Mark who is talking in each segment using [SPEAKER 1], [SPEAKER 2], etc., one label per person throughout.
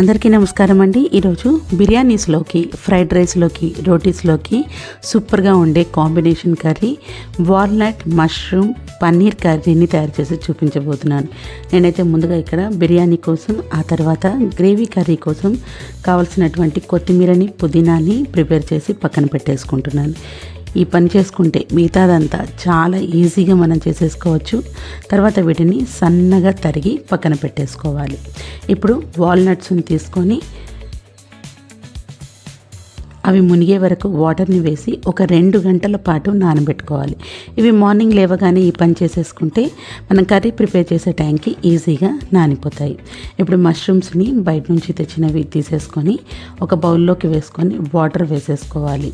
[SPEAKER 1] అందరికీ నమస్కారం అండి. ఈరోజు బిర్యానీస్లోకి, ఫ్రైడ్ రైస్లోకి, రోటీస్లోకి సూపర్గా ఉండే combination curry walnut mushroom paneer కర్రీని తయారు చేసి చూపించబోతున్నాను. నేనైతే ముందుగా ఇక్కడ బిర్యానీ కోసం, ఆ తర్వాత గ్రేవీ కర్రీ కోసం కావాల్సినటువంటి కొత్తిమీరని, పుదీనాని ప్రిపేర్ చేసి పక్కన పెట్టేసుకుంటున్నాను. ఈ పని చేసుకుంటే మిగతాదంతా చాలా ఈజీగా మనం చేసేసుకోవచ్చు. తర్వాత వీటిని సన్నగా తరిగి పక్కన పెట్టేసుకోవాలి. ఇప్పుడు వాల్నట్స్ని తీసుకొని అవి మునిగే వరకు వాటర్ని వేసి ఒక 2 గంటల పాటు నానబెట్టుకోవాలి. ఇవి మార్నింగ్ లేవగానే ఈ పని చేసేసుకుంటే మనం కర్రీ ప్రిపేర్ చేసే టైంకి ఈజీగా నానిపోతాయి. ఇప్పుడు మష్రూమ్స్ని బయట నుంచి తెచ్చినవి తీసేసుకొని ఒక బౌల్లోకి వేసుకొని వాటర్ వేసేసుకోవాలి.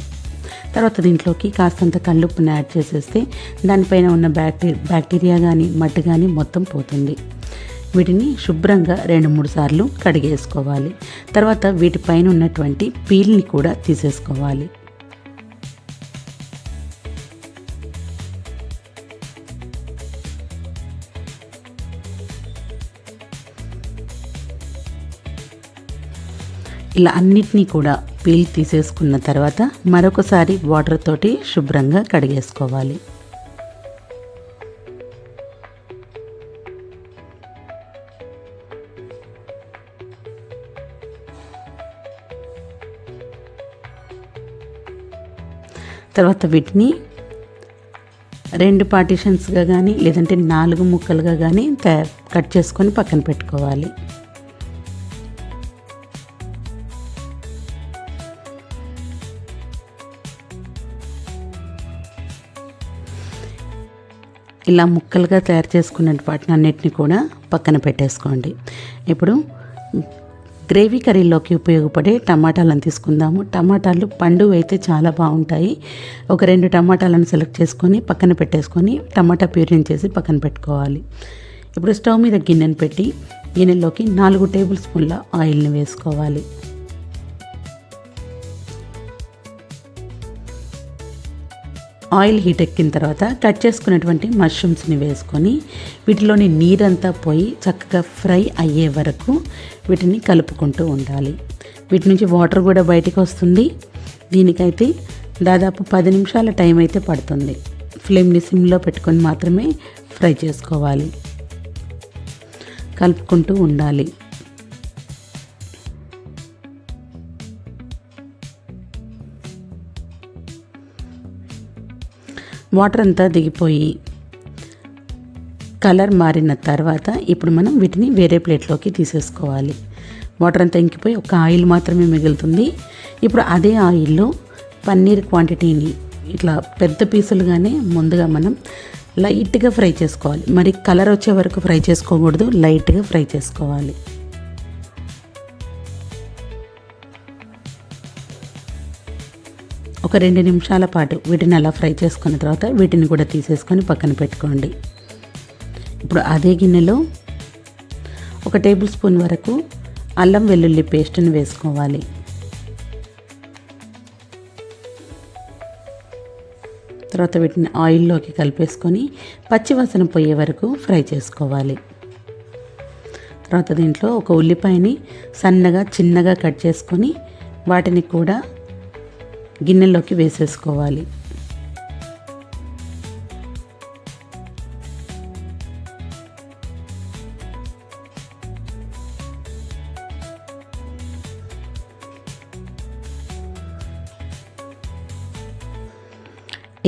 [SPEAKER 1] తర్వాత దీంట్లోకి కాస్తంత కల్లుప్పుని యాడ్ చేసేస్తే దానిపైన ఉన్న బ్యాక్టీరియా కానీ మట్టి కానీ మొత్తం పోతుంది. వీటిని శుభ్రంగా 2-3 సార్లు కడిగేసుకోవాలి. తర్వాత వీటిపైన ఉన్నటువంటి పీల్ని కూడా తీసేసుకోవాలి. ఇలా అన్నిటినీ కూడా పీల్ తీసేసుకున్న తర్వాత మరొకసారి వాటర్ తోటి శుభ్రంగా కడిగేసుకోవాలి. తర్వాత వీటిని 2 పార్టీషన్స్గా కానీ లేదంటే 4 ముక్కలుగా కానీ కట్ చేసుకొని పక్కన పెట్టుకోవాలి. ఇలా ముక్కలుగా తయారు చేసుకున్న వాటిని అన్నిటిని కూడా పక్కన పెట్టేసుకోండి. ఇప్పుడు గ్రేవీ కర్రీలోకి ఉపయోగపడే టమాటాలను తీసుకుందాము. టమాటాలు పండు అయితే చాలా బాగుంటాయి. ఒక 2 టమాటాలను సెలెక్ట్ చేసుకొని పక్కన పెట్టేసుకొని టమాటా ప్యూరీని చేసి పక్కన పెట్టుకోవాలి. ఇప్పుడు స్టవ్ మీద గిన్నెను పెట్టి గిన్నెలోకి 4 టేబుల్ స్పూన్ల ఆయిల్ని వేసుకోవాలి. ఆయిల్ హీట్ ఎక్కిన తర్వాత కట్ చేసుకున్నటువంటి మష్రూమ్స్ని వేసుకొని వీటిలోని నీరంతా పోయి చక్కగా ఫ్రై అయ్యే వరకు వీటిని కలుపుకుంటూ ఉండాలి. వీటి నుంచి వాటర్ కూడా బయటికి వస్తుంది. దీనికైతే దాదాపు 10 నిమిషాల టైం అయితే పడుతుంది. ఫ్లేమ్ని సిమ్లో పెట్టుకొని మాత్రమే ఫ్రై చేసుకోవాలి. కలుపుకుంటూ ఉండాలి. వాటర్ అంతా దిగిపోయి కలర్ మారిన తర్వాత ఇప్పుడు మనం వీటిని వేరే ప్లేట్లోకి తీసేసుకోవాలి. వాటర్ అంతా ఇంకిపోయి ఒక ఆయిల్ మాత్రమే మిగులుతుంది. ఇప్పుడు అదే ఆయిల్లో పన్నీర్ క్వాంటిటీని ఇట్లా పెద్ద పీసులుగానే ముందుగా మనం లైట్గా ఫ్రై చేసుకోవాలి. మరి కలర్ వచ్చే వరకు ఫ్రై చేసుకోకూడదు, లైట్గా ఫ్రై చేసుకోవాలి. ఒక 2 నిమిషాల పాటు వీటిని అలా ఫ్రై చేసుకున్న తర్వాత వీటిని కూడా తీసేసుకొని పక్కన పెట్టుకోండి. ఇప్పుడు అదే గిన్నెలో 1 టేబుల్ స్పూన్ వరకు అల్లం వెల్లుల్లి పేస్ట్ని వేసుకోవాలి. తర్వాత వీటిని ఆయిల్లోకి కలిపేసుకొని పచ్చివాసన పోయే వరకు ఫ్రై చేసుకోవాలి. తర్వాత దీంట్లో ఒక ఉల్లిపాయని సన్నగా చిన్నగా కట్ చేసుకొని వాటిని కూడా గిన్నెలోకి వేసేసుకోవాలి.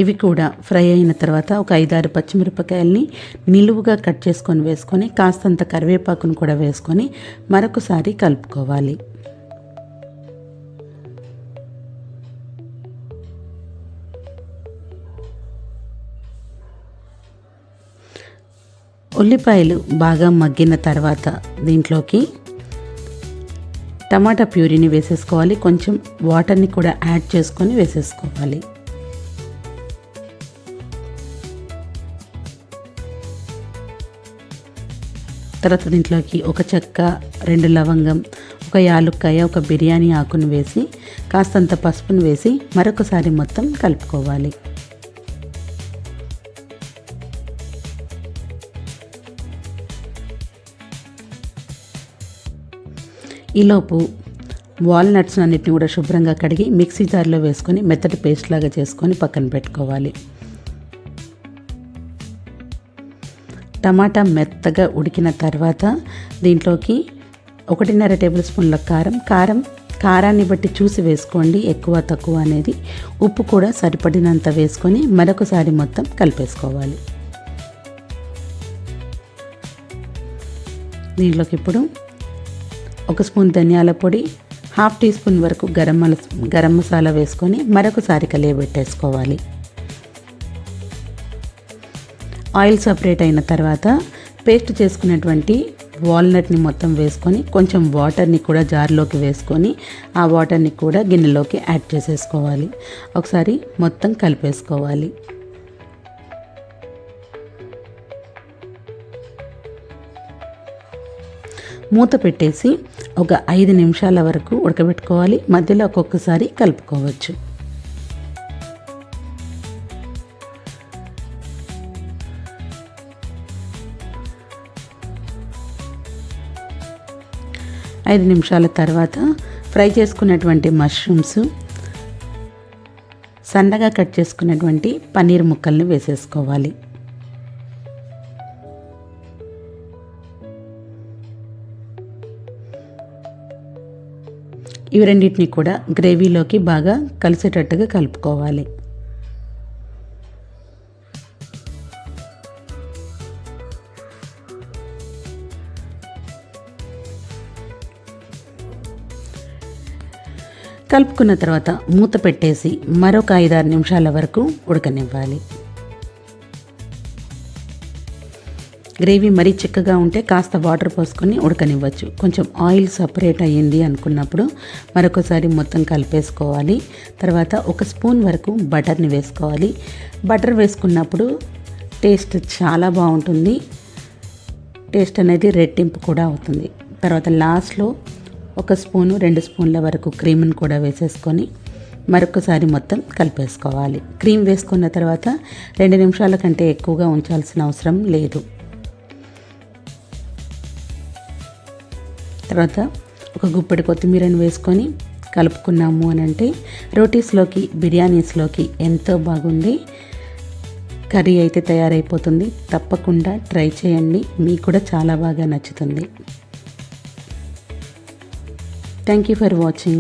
[SPEAKER 1] ఇవి కూడా ఫ్రై అయిన తర్వాత ఒక 5-6 పచ్చిమిరపకాయలని నిలువుగా కట్ చేసుకొని వేసుకొని కాస్తంత కరివేపాకును కూడా వేసుకొని మరొకసారి కలుపుకోవాలి. ఉల్లిపాయలు బాగా మగ్గిన తర్వాత దీంట్లోకి టమాటా ప్యూరీని వేసేసుకోవాలి. కొంచెం వాటర్ని కూడా యాడ్ చేసుకొని వేసేసుకోవాలి. తర్వాత దీంట్లోకి ఒక చెక్క, 2 లవంగం, ఒక యాలుక్కాయ, ఒక బిర్యానీ ఆకును వేసి కాస్తంత పసుపును వేసి మరొకసారి మొత్తం కలుపుకోవాలి. ఈలోపు వాల్నట్స్ అన్నిటిని కూడా శుభ్రంగా కడిగి మిక్సీ జార్లో వేసుకొని మెత్తటి పేస్ట్ లాగా చేసుకొని పక్కన పెట్టుకోవాలి. టమాటా మెత్తగా ఉడికిన తర్వాత దీంట్లోకి 1.5 టేబుల్ స్పూన్ల కారాన్ని బట్టి చూసి వేసుకోండి, ఎక్కువ తక్కువ అనేది. ఉప్పు కూడా సరిపడినంత వేసుకొని మరొకసారి మొత్తం కలిపేసుకోవాలి. దీంట్లోకి ఇప్పుడు 1 స్పూన్ ధనియాల పొడి, 1/2 టీ స్పూన్ వరకు గరం మసాలా వేసుకొని మరొకసారి కలియబెట్టేసుకోవాలి. ఆయిల్ సపరేట్ అయిన తర్వాత పేస్ట్ చేసుకున్నటువంటి వాల్నట్ని మొత్తం వేసుకొని కొంచెం వాటర్ని కూడా జార్లోకి వేసుకొని ఆ వాటర్ని కూడా గిన్నెలోకి యాడ్ చేసేసుకోవాలి. ఒకసారి మొత్తం కలిపేసుకోవాలి. మూత పెట్టేసి ఒక 5 నిమిషాల వరకు ఉడకబెట్టుకోవాలి. మధ్యలో ఒక్కొక్కసారి కలుపుకోవచ్చు. ఐదు నిమిషాల తర్వాత ఫ్రై చేసుకున్నటువంటి మష్రూమ్స్, సన్నగా కట్ చేసుకున్నటువంటి పన్నీర్ ముక్కల్ని వేసేసుకోవాలి. ఇవి రెండింటిని కూడా గ్రేవీలోకి బాగా కలిసేటట్టుగా కలుపుకోవాలి. కలుపుకున్న తర్వాత మూత పెట్టేసి మరొక 5-6 నిమిషాల వరకు ఉడకనివ్వాలి. గ్రేవీ మరీ చిక్కగా ఉంటే కాస్త వాటర్ పోసుకొని ఉడకనివ్వచ్చు. కొంచెం ఆయిల్ సపరేట్ అయ్యింది అనుకున్నప్పుడు మరొకసారి మొత్తం కలిపేసుకోవాలి. తర్వాత 1 స్పూన్ వరకు బటర్ని వేసుకోవాలి. బటర్ వేసుకున్నప్పుడు టేస్ట్ చాలా బాగుంటుంది. టేస్ట్ అనేది రెట్టింపు కూడా అవుతుంది. తర్వాత లాస్ట్లో 1 స్పూను 2 స్పూన్ల వరకు క్రీమ్ని కూడా వేసేసుకొని మరొకసారి మొత్తం కలిపేసుకోవాలి. క్రీమ్ వేసుకున్న తర్వాత 2 నిమిషాల కంటే ఎక్కువగా ఉంచాల్సిన అవసరం లేదు. తర్వాత ఒక గుప్పెడు కొత్తిమీరని వేసుకొని కలుపుకున్నాము అని అంటే రోటీస్లోకి, బిర్యానీస్లోకి ఎంతో బాగుంది కర్రీ అయితే తయారైపోతుంది. తప్పకుండా ట్రై చేయండి, మీకు కూడా చాలా బాగా నచ్చుతుంది. Thank you for watching.